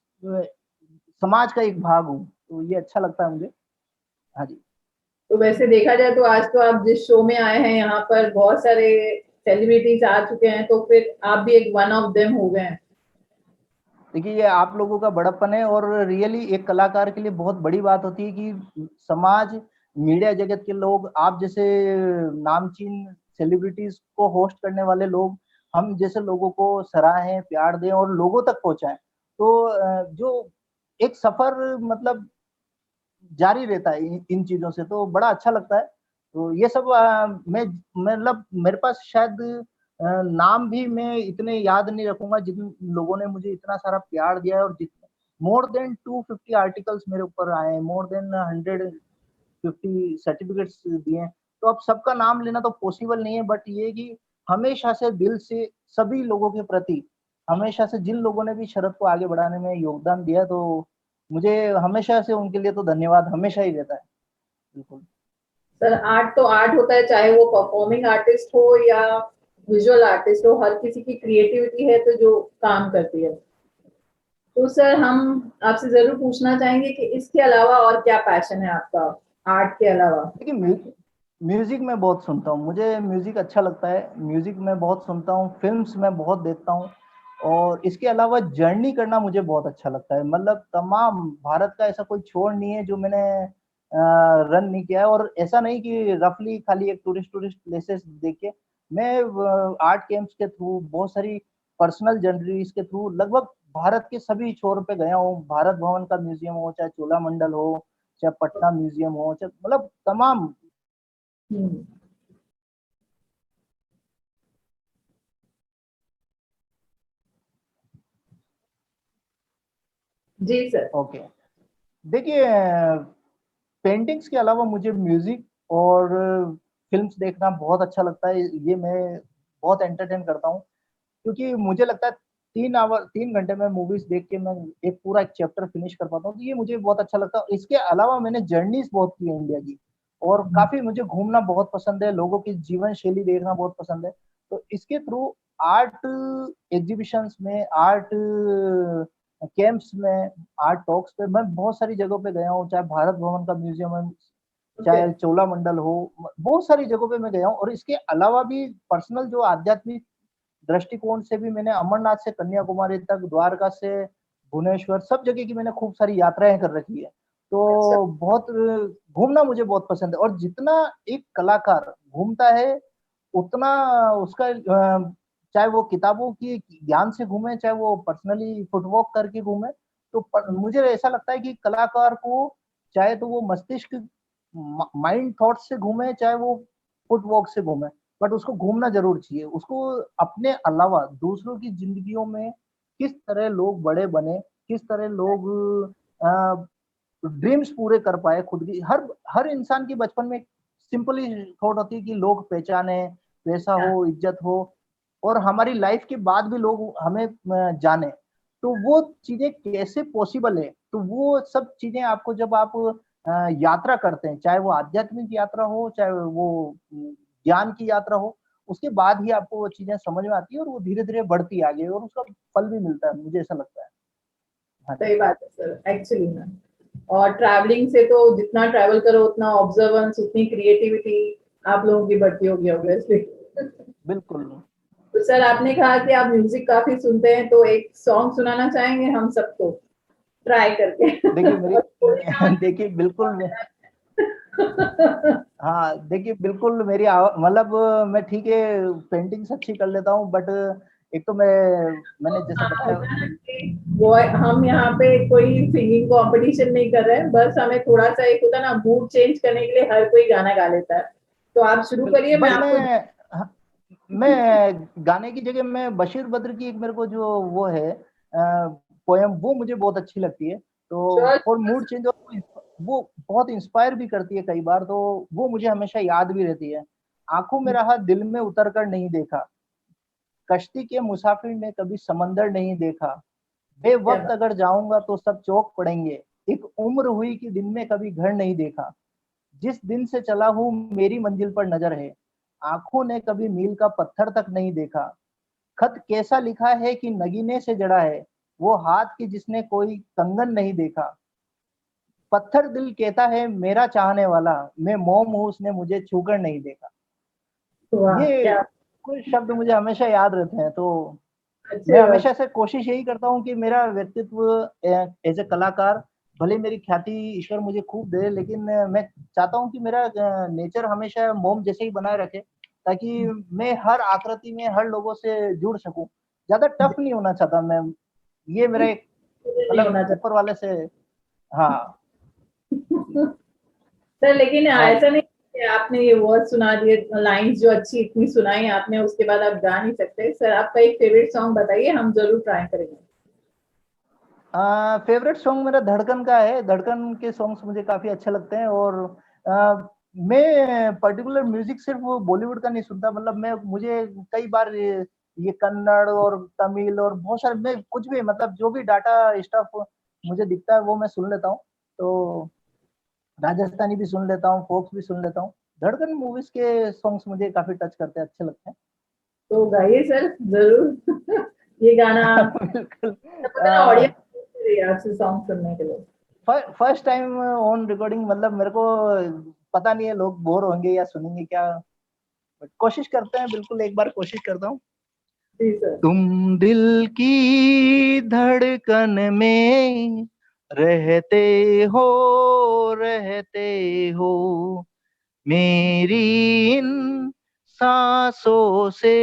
समाज का एक भाग हूँ, तो ये अच्छा लगता है मुझे। हाँ जी। तो वैसे देखा जाए तो आज तो आप जिस शो में आए हैं यहाँ पर बहुत सारे सेलिब्रिटीज आ चुके हैं, तो फिर आप भी एक वन ऑफ देम हो गए हैं। देखिए, ये आप लोगों का बड़प्पन है, और रियली एक कलाकार के लिए बहुत बड़ी बात होती है कि समाज, मीडिया जगत के लोग, आप जैसे नामचीन सेलिब्रिटीज को होस्ट करने वाले लोग हम जैसे लोगों को सराहें, प्यार दें और लोगों तक पहुंचाएं। तो जो एक सफर मतलब जारी रहता है इन चीजों से, तो बड़ा अच्छा लगता है। तो ये सब मैं मतलब मेरे पास शायद नाम भी मैं इतने याद नहीं रखूंगा जिन लोगों ने मुझे इतना सारा प्यार दिया है, और जितने मोर देन 250 आर्टिकल्स मेरे ऊपर आए हैं, मोर देन 150 सर्टिफिकेट्स दिए हैं। तो अब सबका नाम लेना तो पॉसिबल नहीं है, बट ये कि हमेशा से दिल से सभी लोगों के प्रति, हमेशा से जिन लोगों ने भी शरद को आगे बढ़ाने में योगदान दिया, तो मुझे हमेशा से उनके लिए तो धन्यवाद हमेशा ही रहता है। बिल्कुल। सर आर्ट तो आर्ट होता है, चाहे वो परफॉर्मिंग आर्टिस्ट हो या विजुअल आर्टिस्ट हो, हर किसी की क्रिएटिविटी है तो जो काम करती है। तो सर हम आपसे जरूर पूछना चाहेंगे कि इसके अलावा और क्या पैशन है आपका, आर्ट के अलावा। देखिए, म्यूजिक मैं बहुत सुनता हूँ, मुझे म्यूजिक अच्छा लगता है, म्यूजिक मैं बहुत सुनता हूँ, फिल्म्स मैं बहुत देखता हूँ। और इसके अलावा जर्नी करना मुझे बहुत अच्छा लगता है। मतलब तमाम भारत का ऐसा कोई छोर नहीं है जो मैंने रन नहीं किया है। और ऐसा नहीं कि रफली खाली एक टूरिस्ट टूरिस्ट प्लेसेस देखे, मैं आर्ट कैंप्स के थ्रू, बहुत सारी पर्सनल जर्नीज के थ्रू लगभग भारत के सभी छोर पे गया हूँ। भारत भवन का म्यूजियम हो, चाहे चोलामंडल हो, चाहे पटना म्यूजियम हो, चाहे मतलब तमाम। हम्म, जी सर। ओके। देखिए, पेंटिंग्स के अलावा मुझे म्यूजिक और फिल्म्स देखना बहुत अच्छा लगता है। ये मैं बहुत एंटरटेन करता हूँ, क्योंकि मुझे लगता है 3 घंटे में मूवीज देख के मैं एक पूरा एक चैप्टर फिनिश कर पाता हूँ। तो ये मुझे बहुत अच्छा लगता है। इसके अलावा मैंने जर्नीज बहुत की है इंडिया की, और काफी मुझे घूमना बहुत पसंद है, लोगों की जीवन शैली देखना बहुत पसंद है। तो इसके थ्रू आर्ट एग्जीबिशंस में, आर्ट कैंप्स में, आर्ट टॉक्स पे मैं बहुत सारी जगहों पे गया हूँ, चाहे भारत भवन का म्यूजियम है, ओके। चाहे चोलामंडल हो, बहुत सारी जगहों पे मैं गया हूँ। और इसके अलावा भी पर्सनल जो आध्यात्मिक दृष्टिकोण से भी मैंने अमरनाथ से कन्याकुमारी तक, द्वारका से भुवनेश्वर, सब जगह की मैंने खूब सारी यात्राएं कर रखी है। अच्छा। तो बहुत घूमना मुझे बहुत पसंद है। और जितना एक कलाकार घूमता है, उतना उसका चाहे वो किताबों की ज्ञान से घूमे, चाहे वो पर्सनली फुटवॉक करके घूमे, तो मुझे ऐसा लगता है कि कलाकार को चाहे तो वो मस्तिष्क, माइंड थॉट से घूमे, चाहे वो फुटवॉक से घूमे, बट उसको घूमना जरूर चाहिए। उसको अपने अलावा दूसरों की जिंदगियों में किस तरह लोग बड़े बने, किस तरह लोग ड्रीम्स पूरे कर पाए खुद की। हर हर इंसान की बचपन में सिंपल ही थॉट होती है कि लोग पहचाने, पैसा हो, इज्जत हो, और हमारी लाइफ के बाद भी लोग हमें जाने। तो वो चीजें कैसे पॉसिबल है, तो वो सब चीजें आपको जब आप यात्रा करते हैं, चाहे वो आध्यात्मिक यात्रा हो, चाहे वो ज्ञान की यात्रा हो, उसके बाद ही आपको वो चीजें समझ में आती है, और वो धीरे धीरे बढ़ती आगे, और उसका फल भी मिलता है, मुझे ऐसा लगता है। हाँ जी। सही बात है सर, एक्चुअली में। और ट्रैवलिंग से तो जितना ट्रैवल करो उतना ऑब्जर्वेंस, उतनी क्रिएटिविटी आप लोगों की बढ़ती होगी ऑब्वियसली। बिल्कुल। तो सर आपने कहा कि आप म्यूजिक काफी सुनते हैं, तो एक सॉन्ग सुनाना चाहेंगे हम सबको ट्राई करके। देखिए मेरी और थोड़ी आवाज देखिए बिल्कुल में। हाँ, देखिए बिल्कुल मेरी मतलब मैं ठीक है, पेंटिंग्स अच्छी कर लेता हूँ, बट एक तो मैंने जैसे हाँ, बताया। होता है ना कि वो हम यहाँ पे कोई सिंगिंग कंपटीशन नहीं कर रहे हैं, बस हमें थोड़ा सा एक होता है ना, मूड चेंज करने के लिए हर कोई गाना गा लेता है। तो आप शुरू करिए, मैं बट आपको। मैं गाने की जगह मैं बशीर बद्र की एक मेरे को जो वो है पोयम, वो मुझे बहुत अच्छी लगती है। तो श्योर। फॉर मूड चेंज, और वो बहुत इंस्पायर भी करती है कई बार, तो वो मुझे हमेशा याद भी रहती है। आंखों में रहा, दिल में उतर कर नहीं देखा, कश्ती के मुसाफिर ने कभी समंदर नहीं देखा, क्या बेवक्त बात। अगर जाऊंगा तो सब चौक पड़ेंगे, एक उम्र हुई कि दिन में कभी घर नहीं देखा, जिस दिन से चला हूँ मेरी मंजिल पर नजर है, आंखों ने कभी मील का पत्थर तक नहीं देखा, खत कैसा लिखा है कि नगीने से जड़ा है, वो हाथ की जिसने कोई कंगन नहीं देखा, पत्थर दिल कहता है मेरा चाहने वाला, मैं मोम हूँ उसने मुझे छूकर नहीं देखा। वाह ये क्या कुछ शब्द मुझे हमेशा याद रहते हैं, तो मैं अच्छे बात। हमेशा से कोशिश यही करता हूँ कि मेरा व्यक्तित्व एज ए कलाकार, भले मेरी ख्याति ईश्वर मुझे खूब दे, लेकिन मैं चाहता हूँ कि मेरा नेचर हमेशा मोम जैसे ही बनाए रखे, ताकि मैं हर आकृति में हर लोगों से जुड़ सकूं, ज्यादा टफ नहीं होना चाहता मैं। ये मेरा एक नहीं मतलब होना ऊपर वाले से। हाँ। चाहिए। सर लेकिन हाँ ऐसा जी। नहीं कि आपने ये वर्ड सुना दिए, लाइंस जो अच्छी इतनी सुनाई आपने, उसके बाद आप गा नहीं सकते। सर आपका एक फेवरेट सॉन्ग बताइए, हम जरूर ट्राई करेंगे। फेवरेट सॉन्ग मेरा धड़कन का है, धड़कन के सॉन्ग्स मुझे काफी अच्छे लगते हैं, और मैं पर्टिकुलर म्यूजिक सिर्फ बॉलीवुड का नहीं सुनता, मतलब मैं मुझे कई बार ये कन्नड़ और तमिल और बहुत सारे, मैं कुछ भी मतलब जो भी डाटा स्टफ मुझे दिखता है वो मैं सुन लेता हूँ, तो राजस्थानी भी सुन लेता हूँ, फोक्स भी सुन लेता हूँ। धड़कन मूवीज के सॉन्ग्स मुझे काफी टच करते हैं, अच्छे लगते तो गाइए सर जरूर। ये गाना हैं। बिल्कुल। पता ना ऑडियंस आपसे सॉन्ग सुनने के लिए। फर्स्ट टाइम ऑन रिकॉर्डिंग, मतलब मेरे को पता नहीं है लोग बोर होंगे या सुनेंगे क्या, बट कोशिश करते हैं, बिल्कुल एक बार कोशिश करता हूँ। जी सर। तुम दिल की धड़कन में रहते हो, रहते हो, मेरी इन सांसों से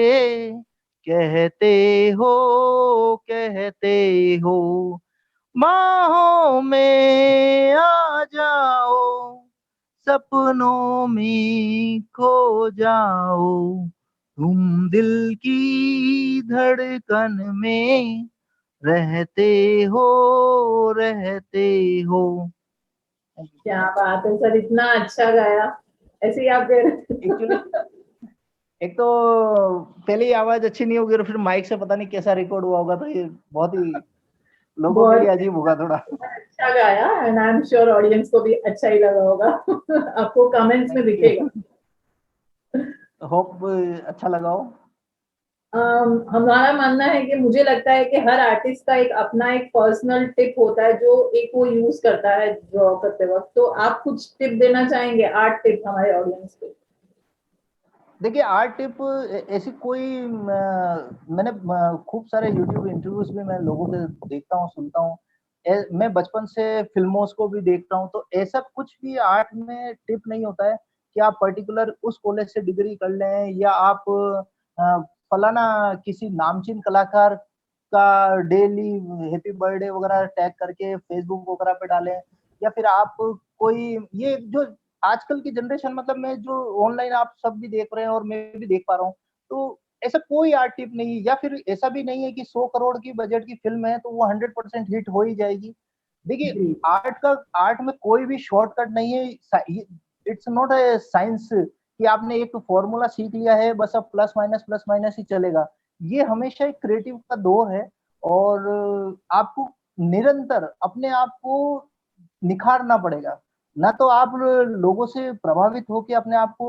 कहते हो, कहते हो, बाहों में आ जाओ, सपनों में खो जाओ, तुम दिल की धड़कन में रहते हो, रहते हो। क्या बात है सर, इतना अच्छा गाया। ऐसे ही आप एक्चुअली एक तो पहले ही आवाज अच्छी नहीं होगी, और फिर माइक से पता नहीं कैसा रिकॉर्ड हुआ होगा, तो ये बहुत ही लोगों के लिए बहुत अजीब होगा थोड़ा। अच्छा गाया, and I am sure audience को भी अच्छा ही लगा होगा। आपको कमेंट्स में थैंक यू। दिखेगा। होप अच्छा लगा हो। हमारा मानना है कि मुझे लगता है कि हर आर्टिस्ट का एक अपना एक पर्सनल टिप होता है जो एक वो यूज करता है ड्रॉ करते वक्त। तो आप कुछ टिप देना चाहेंगे, आर्ट टिप हमारे ऑडियंस को? देखिए आर्ट टिप ऐसी कोई मैंने खूब सारे यूट्यूब इंटरव्यूज भी मैं लोगों के देखता हूँ, सुनता हूँ, मैं बचपन से फिल्मों को भी देखता हूँ, तो ऐसा कुछ भी आर्ट में टिप नहीं होता है कि आप पर्टिकुलर उस कॉलेज से डिग्री कर लें, या आप फलाना किसी नामचीन कलाकार का डेली हैप्पी बर्थडे वगैरह टैग करके फेसबुक वगैरह पे डालें, या फिर आप कोई ये जो आजकल की जनरेशन, मतलब मैं जो ऑनलाइन आप सब भी देख रहे हैं और मैं भी देख पा रहा हूँ, तो ऐसा कोई आर्ट टिप नहीं है, या फिर ऐसा भी नहीं है कि 100 करोड़ की बजट की फिल्म है तो वो 100% हिट हो ही जाएगी। देखिए जी आर्ट में कोई भी शॉर्टकट नहीं है, इट्स नॉट ए साइंस कि आपने एक फॉर्मूला सीख लिया है बस अब प्लस माइनस ही चलेगा। ये हमेशा एक क्रिएटिव का दौर है, और आपको निरंतर अपने आप को निखारना पड़ेगा, ना तो आप लोगों से प्रभावित होकर अपने आप को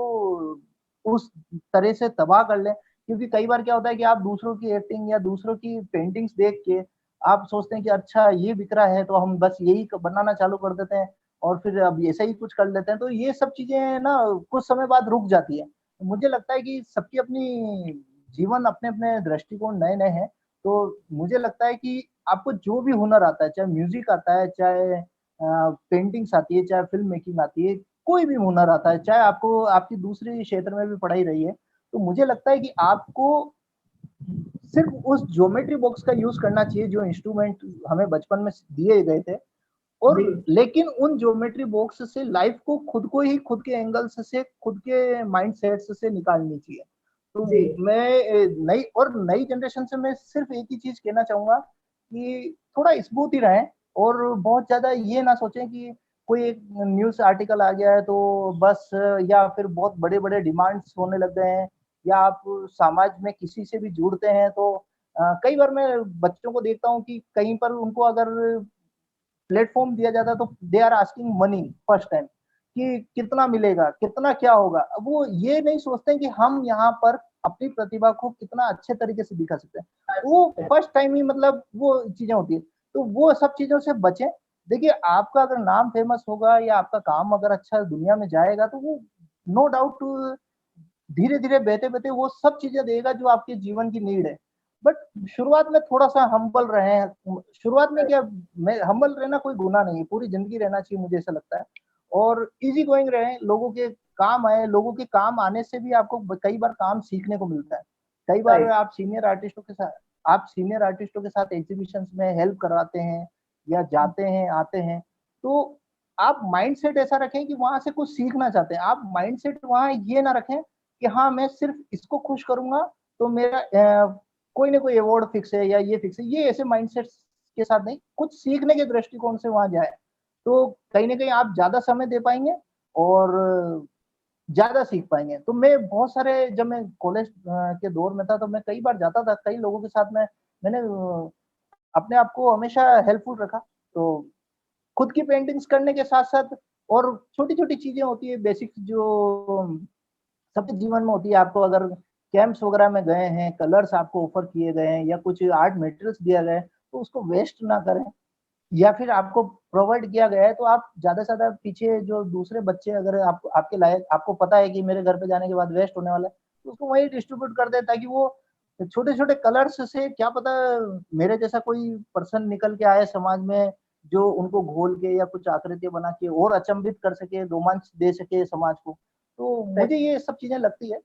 उस तरह से तबाह कर लें, क्योंकि कई बार क्या होता है कि आप दूसरों की एक्टिंग या दूसरों की पेंटिंग्स देख के आप सोचते हैं कि अच्छा ये बिक रहा है तो हम बस यही बनाना चालू कर देते हैं, और फिर अब ऐसा ही कुछ कर लेते हैं, तो ये सब चीजें ना कुछ समय बाद रुक जाती है। मुझे लगता है कि सबकी अपनी जीवन अपने अपने दृष्टिकोण नए नए हैं, तो मुझे लगता है कि आपको जो भी हुनर आता है, चाहे म्यूजिक आता है, चाहे पेंटिंग्स आती है, चाहे फिल्म मेकिंग आती है, कोई भी हुनर आता है, चाहे आपको आपकी दूसरी क्षेत्र में भी पढ़ाई रही है, तो मुझे लगता है कि आपको सिर्फ उस ज्योमेट्री बॉक्स का यूज करना चाहिए जो इंस्ट्रूमेंट हमें बचपन में दिए गए थे, और जी लेकिन उन ज्योमेट्री बॉक्स से लाइफ को खुद को ही खुद के एंगल्स से खुद के माइंड सेट्स से निकालनी चाहिए। तो जी मैं नई जनरेशन से मैं सिर्फ एक ही चीज कहना चाहूंगा कि थोड़ा स्मूथ ही रहें, और बहुत ज्यादा ये ना सोचें कि कोई एक न्यूज आर्टिकल आ गया है तो बस, या फिर बहुत बड़े बड़े डिमांड्स होने लग गए हैं, या आप समाज में किसी से भी जुड़ते हैं तो कई बार मैं बच्चों को देखता हूँ कि कहीं पर उनको अगर प्लेटफॉर्म दिया जाता है तो they are asking money first time कि कितना मिलेगा, कितना क्या होगा। अब वो ये नहीं सोचते कि हम यहाँ पर अपनी प्रतिभा को कितना अच्छे तरीके से दिखा सकते हैं। वो फर्स्ट टाइम ही मतलब वो चीजें होती है, तो वो सब चीजों से बचें। देखिए आपका अगर नाम फेमस होगा या आपका काम अगर अच्छा दुनिया में जाएगा तो वो नो डाउट धीरे धीरे बहते बहते वो सब चीजें देगा जो आपके जीवन की नीड है। बट शुरुआत में थोड़ा सा हम्बल रहे। शुरुआत में क्या, मैं हम्बल रहना कोई गुना नहीं है, पूरी जिंदगी रहना चाहिए मुझे ऐसा लगता है। और इजी गोइंग रहे, लोगों के काम आए, लोगों के काम आने से भी आपको कई बार काम सीखने को मिलता है। कई बार राइट। आप सीनियर आर्टिस्टों के साथ एग्जीबिशंस में हेल्प करवाते हैं या जाते हैं आते हैं, तो आप माइंडसेट ऐसा रखें कि वहां से कुछ सीखना चाहते हैं। आप माइंडसेट वहां ये ना रखें कि हाँ मैं सिर्फ इसको खुश करूंगा तो मेरा कोई ना कोई अवार्ड फिक्स है या ये फिक्स है। ये ऐसे माइंडसेट के साथ नहीं, कुछ सीखने के दृष्टिकोण से वहां जाए तो कहीं ना कहीं आप ज्यादा समय दे पाएंगे और ज्यादा सीख पाएंगे। तो मैं बहुत सारे, जब मैं कॉलेज के दौर में था तो मैं कई बार जाता था, कई लोगों के साथ मैंने अपने आप को हमेशा हेल्पफुल रखा। तो खुद की पेंटिंग्स करने के साथ साथ और छोटी छोटी चीजें होती है बेसिक जो सबके जीवन में होती है। आपको अगर कैंप्स वगैरह में गए हैं, कलर्स आपको ऑफर किए गए हैं या कुछ आर्ट मटेरियल्स दिया गया है तो उसको वेस्ट ना करें। या फिर आपको प्रोवाइड किया गया है तो आप ज्यादा से ज्यादा पीछे जो दूसरे बच्चे अगर आप आपके लायक, आपको पता है कि मेरे घर पे जाने के बाद वेस्ट होने वाला है तो उसको वही डिस्ट्रीब्यूट कर दे, ताकि वो छोटे छोटे कलर्स से क्या पता मेरे जैसा कोई पर्सन निकल के आए समाज में जो उनको घोल के या कुछ आकृतियां बना के और अचंभित कर सके, रोमांच दे सके समाज को। तो मुझे ये सब चीजें लगती है।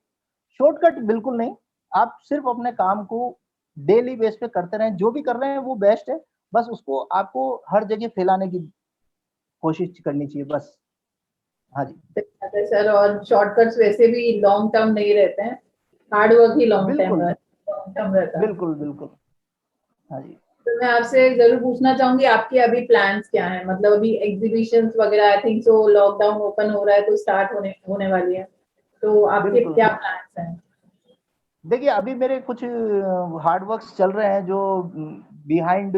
शॉर्टकट बिल्कुल नहीं, आप सिर्फ अपने काम को डेली बेस पे करते रहें, जो भी कर रहे हैं वो बेस्ट है। बस उसको आपको हर जगह फैलाने की कोशिश करनी चाहिए बस। हाँ जी, सर, और शॉर्टकट्स वैसे भी लॉन्ग टर्म नहीं रहते हैं, हार्ड वर्क ही बिल्कुल लॉन्ग टर्म रहता है। बिल्कुल बिल्कुल। हाँ जी, तो मैं आपसे जरूर पूछना चाहूंगी, आपके अभी प्लान्स क्या हैं? मतलब अभी एग्जीबिशंस वगैरह, I think so lockdown open हो रहा है तो स्टार्ट होने वाली है, तो आपके बिल्कुल। क्या प्लान्स हैं? देखिए अभी मेरे कुछ हार्ड वर्क्स चल रहे हैं जो बिहाइंड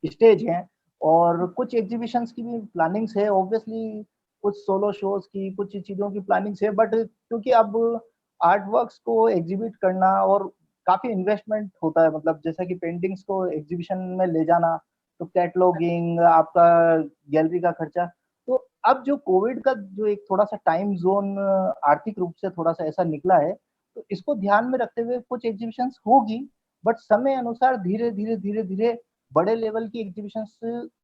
स्टेज हैं, और कुछ एग्जीबिशंस की भी प्लानिंग्स है ऑब्वियसली, कुछ सोलो शोज की, कुछ चीजों की प्लानिंग्स है। बट क्योंकि अब आर्ट वर्क्स को एग्जिबिट करना और काफी इन्वेस्टमेंट होता है, मतलब जैसा कि पेंटिंग्स को एग्जीबिशन में ले जाना, तो कैटलॉगिंग, आपका गैलरी का खर्चा। तो अब जो कोविड का जो एक थोड़ा सा टाइम जोन आर्थिक रूप से थोड़ा सा ऐसा निकला है, तो इसको ध्यान में रखते हुए कुछ एग्जीबिशंस होगी। बट समय अनुसार धीरे धीरे धीरे धीरे बड़े लेवल की एग्जीबिशंस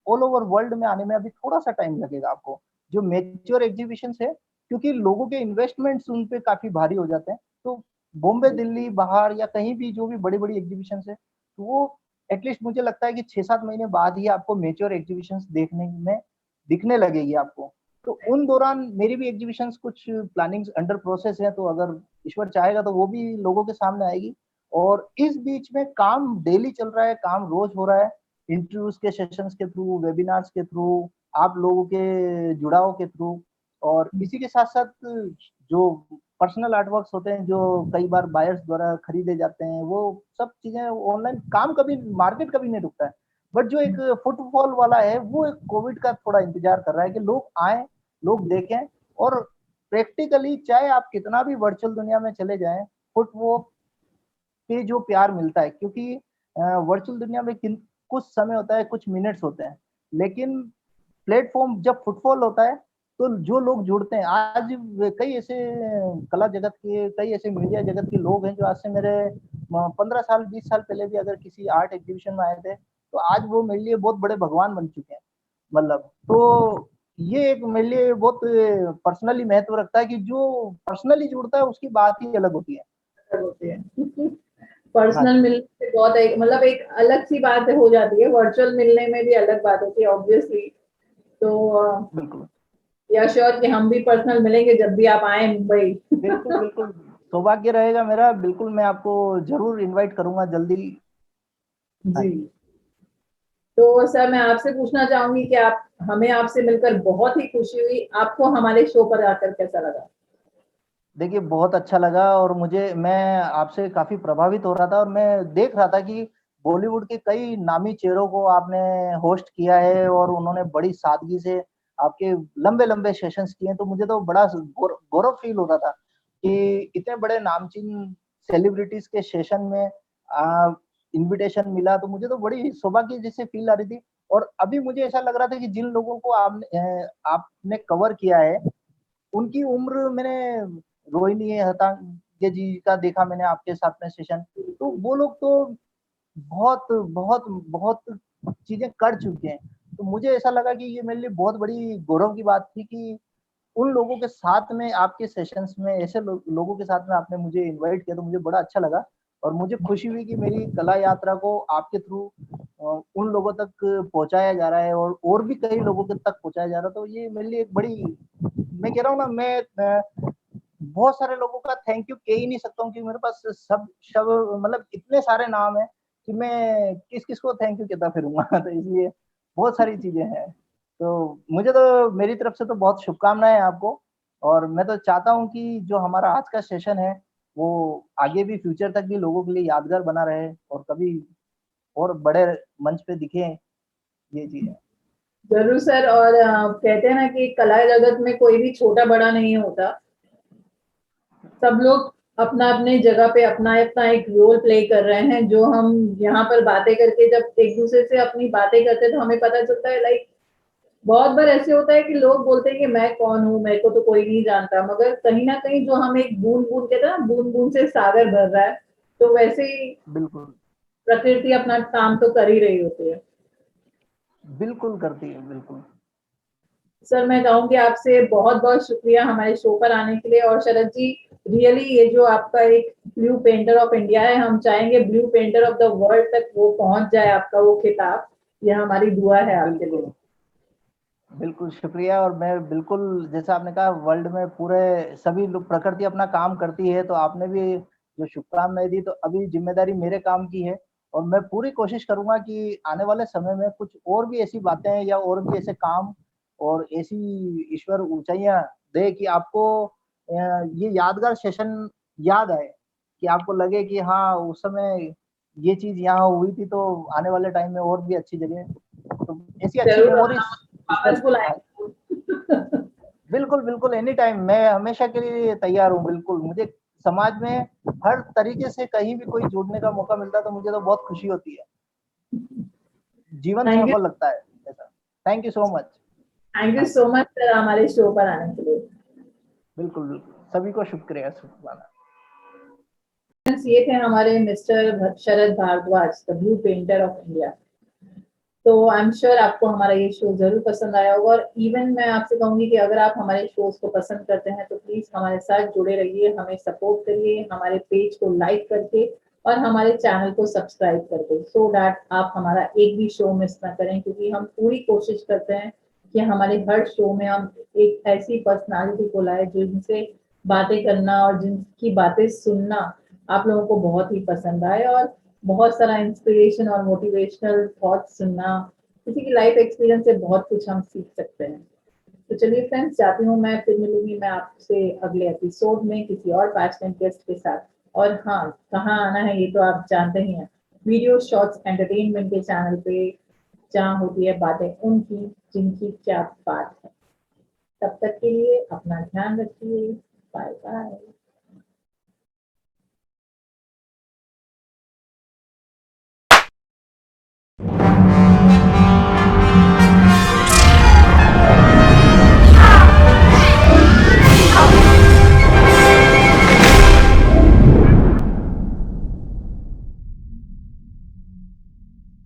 ऑल ओवर वर्ल्ड में आने में अभी थोड़ा सा टाइम लगेगा आपको। जो मेच्योर एग्जीबिशंस है, क्योंकि लोगों के इन्वेस्टमेंट्स उन पे काफी भारी हो जाते हैं, तो बॉम्बे, दिल्ली, बाहर या कहीं भी जो भी बड़ी बड़ी एग्जीबिशंस है, तो वो एटलीस्ट मुझे लगता है कि 6-7 महीने बाद ही आपको मेच्योर एग्जीबिशंस देखने में दिखने लगेगी आपको। तो उन दौरान मेरी भी एग्जीबिशंस कुछ प्लानिंग्स अंडर प्रोसेस है, तो अगर ईश्वर चाहेगा तो वो भी लोगों के सामने आएगी। और इस बीच में काम डेली चल रहा है, काम रोज हो रहा है, इंटरव्यूज के सेशंस के थ्रू, वेबिनार्स के थ्रू, आप लोगों के जुड़ाव के थ्रू। और इसी के साथ साथ जो पर्सनल आर्ट वर्क्स होते हैं जो कई बार बायर्स द्वारा खरीदे जाते हैं, वो सब चीजें ऑनलाइन काम, कभी मार्केट कभी नहीं रुकता है। बट जो एक फुटफॉल वाला है वो एक कोविड का थोड़ा इंतजार कर रहा है कि लोग आए, लोग देखें। और प्रैक्टिकली चाहे आप कितना भी वर्चुअल दुनिया में चले जाएं, फुटवॉक पे जो प्यार मिलता है, क्योंकि वर्चुअल दुनिया में कुछ समय होता है, कुछ मिनट्स होते हैं, लेकिन प्लेटफॉर्म जब फुटफॉल होता है तो जो लोग जुड़ते हैं। आज कई ऐसे कला जगत के, कई ऐसे मीडिया जगत के लोग हैं जो आज से मेरे 15 साल 20 साल पहले भी अगर किसी आर्ट एग्जीबिशन में आए थे तो आज वो मेरे लिए बहुत बड़े भगवान बन चुके हैं। मतलब तो ये एक मेरे लिए बहुत पर्सनली महत्व रखता है कि जो पर्सनली जुड़ता है उसकी बात ही अलग होती है। होती है हाँ पर्सनल जी, मिलने से बहुत मतलब एक अलग सी बात हो जाती है, वर्चुअल मिलने में भी अलग बात होती है ऑब्वियसली। तो बिल्कुल या श्योर कि हम भी पर्सनल मिलेंगे जब भी आप आए मुंबई। बिल्कुल बिल्कुल, सौभाग्य रहेगा मेरा, बिल्कुल मैं आपको जरूर इनवाइट करूंगा जल्दी। हाँ जी। जी। तो सर, मैं आपसे पूछना चाहूंगी कि आप हमें आपसे मिलकर बहुत ही खुशी हुई, आपको हमारे शो पर आकर कैसा लगा? देखिए बहुत अच्छा लगा और मैं आपसे काफ़ी प्रभावित हो रहा था और मैं देख रहा था कि बॉलीवुड के कई नामी चेहरों को आपने होस्ट किया है और उन्होंने बड़ी सादगी से आपके लंबे-लंबे सेशंस किए हैं, तो मुझे तो बड़ा गौरव फ़ील हो रहा था कि इतने बड़े नामचीन सेलिब्रिटीज़ के सेशन में इन्विटेशन मिला, तो मुझे तो बड़ी सौभाग्य जैसे फ़ील आ रही थी। और अभी मुझे ऐसा लग रहा था कि जिन लोगों को आपने कवर किया है, उनकी उम्र मैंने रोहिणी हतांगे जी का देखा मैंने आपके साथ में सेशन, तो वो लोग तो बहुत बहुत बहुत चीजें कर चुके हैं। तो मुझे ऐसा लगा कि ये मेरे लिए बहुत बड़ी गौरव की बात थी कि उन लोगों के साथ में आपके सेशंस में ऐसे लोगों के साथ में आपने मुझे इनवाइट किया, तो मुझे बड़ा अच्छा लगा और मुझे खुशी हुई कि मेरी कला यात्रा को आपके थ्रू उन लोगों तक पहुंचाया जा रहा है और भी कई लोगों के तक पहुंचाया जा रहा है। तो ये मेरे लिए एक बड़ी, मैं कह रहा हूँ ना, मैं बहुत सारे लोगों का थैंक यू कह ही नहीं सकता हूँ कि मेरे पास सब सब मतलब इतने सारे नाम है कि मैं किस किस को थैंक यू कहता फिरूंगा तो इसलिए बहुत सारी चीजें हैं। तो मुझे तो मेरी तरफ से तो बहुत शुभकामनाएं आपको और मैं तो चाहता हूँ कि जो हमारा आज का सेशन है वो आगे भी फ्यूचर तक भी लोगों के लिए यादगार बना रहे और कभी और बड़े मंच पे दिखे ये चीज है। जरूर सर। और कहते हैं ना कि कला जगत में कोई भी छोटा बड़ा नहीं होता, सब लोग अपना अपने जगह पे अपना अपना एक रोल प्ले कर रहे हैं। जो हम यहाँ पर बातें करके जब एक दूसरे से अपनी बातें करते हैं तो हमें पता चलता है, लाइक बहुत बार ऐसे होता है कि लोग बोलते हैं कि मैं कौन हूँ, मेरे को तो कोई नहीं जानता, मगर कहीं ना कहीं जो हम एक बूंद बूंद कहते हैं ना, बूंद बूंद से सागर भर रहा है, तो वैसे ही बिल्कुल प्रकृति अपना काम तो कर ही रही होती है। बिल्कुल करती है बिल्कुल। सर मैं कहूँगी आपसे बहुत बहुत शुक्रिया हमारे शो पर आने के लिए। और शरद जी, रियली ये जो आपका एक ब्लू पेंटर ऑफ इंडिया है, हम चाहेंगे blue painter of the world तक वो पहुंच जाए आपका वो खिताब। यह हमारी दुआ है आपके लिए। बिल्कुल बिल्कुल शुक्रिया। और मैं बिल्कुल, जैसा आपने कहा, वर्ल्ड में पूरे सभी लोग, प्रकृति अपना काम करती है, तो आपने भी जो शुभकामनाएं दी, तो अभी जिम्मेदारी मेरे काम की है और मैं पूरी कोशिश करूंगा कि आने वाले समय में कुछ और भी ऐसी बातें या और भी ऐसे काम और ऐसी ईश्वर ऊंचाइयां दे कि आपको ये यादगार सेशन याद आए, कि आपको लगे कि हाँ उस समय ये चीज यहाँ हुई थी, तो आने वाले टाइम में और भी अच्छी जगह, तो ऐसी अच्छी जरूर मेमोरीज हम ईश्वर। वापस बुलाएंगे। बिल्कुल बिल्कुल, एनी टाइम, मैं हमेशा के लिए तैयार हूँ। बिल्कुल, मुझे समाज में हर तरीके से कहीं भी कोई जुड़ने का मौका मिलता है तो मुझे तो बहुत खुशी होती है, जीवन थैंक यू। सफल लगता है ऐसा। Thank you so much. Thank you हाँ सो मच सर हमारे शो पर आने के लिए। बिल्कुल बिल्कुल, सभी को शुक्रिया शुक्राना। ये थे हमारे mister Sharad Bharadwaj, the blue painter of India. तो आई एम श्योर आपको हमारा ये शो जरूर पसंद आया होगा। और इवन मैं आपसे कहूंगी कि अगर आप हमारे शोज को पसंद करते हैं तो प्लीज हमारे साथ जुड़े रहिए, हमें सपोर्ट करिए हमारे पेज को लाइक करके और हमारे चैनल को सब्सक्राइब करके, सो दैट आप हमारा एक भी शो मिस ना करें। क्योंकि हम पूरी कोशिश करते हैं कि हमारे हर शो में हम एक ऐसी पर्सनालिटी को लाए जिनसे बातें करना और जिनकी बातें सुनना आप लोगों को बहुत ही पसंद आए, और बहुत सारा इंस्पिरेशन और मोटिवेशनल थॉट्स सुनना, किसी की लाइफ एक्सपीरियंस से बहुत कुछ हम सीख सकते हैं। तो चलिए फ्रेंड्स, जाती हूँ मैं, फिर मिलूंगी मैं आपसे अगले एपिसोड में किसी और पैशनेट गेस्ट के साथ। और हाँ, कहाँ आना है ये तो आप जानते ही हैं, वीडियो शॉर्ट्स एंटरटेनमेंट के चैनल पे, जहाँ होती है बातें उनकी जिनकी क्या बात है। तब तक के लिए अपना ध्यान रखिए। Bye bye.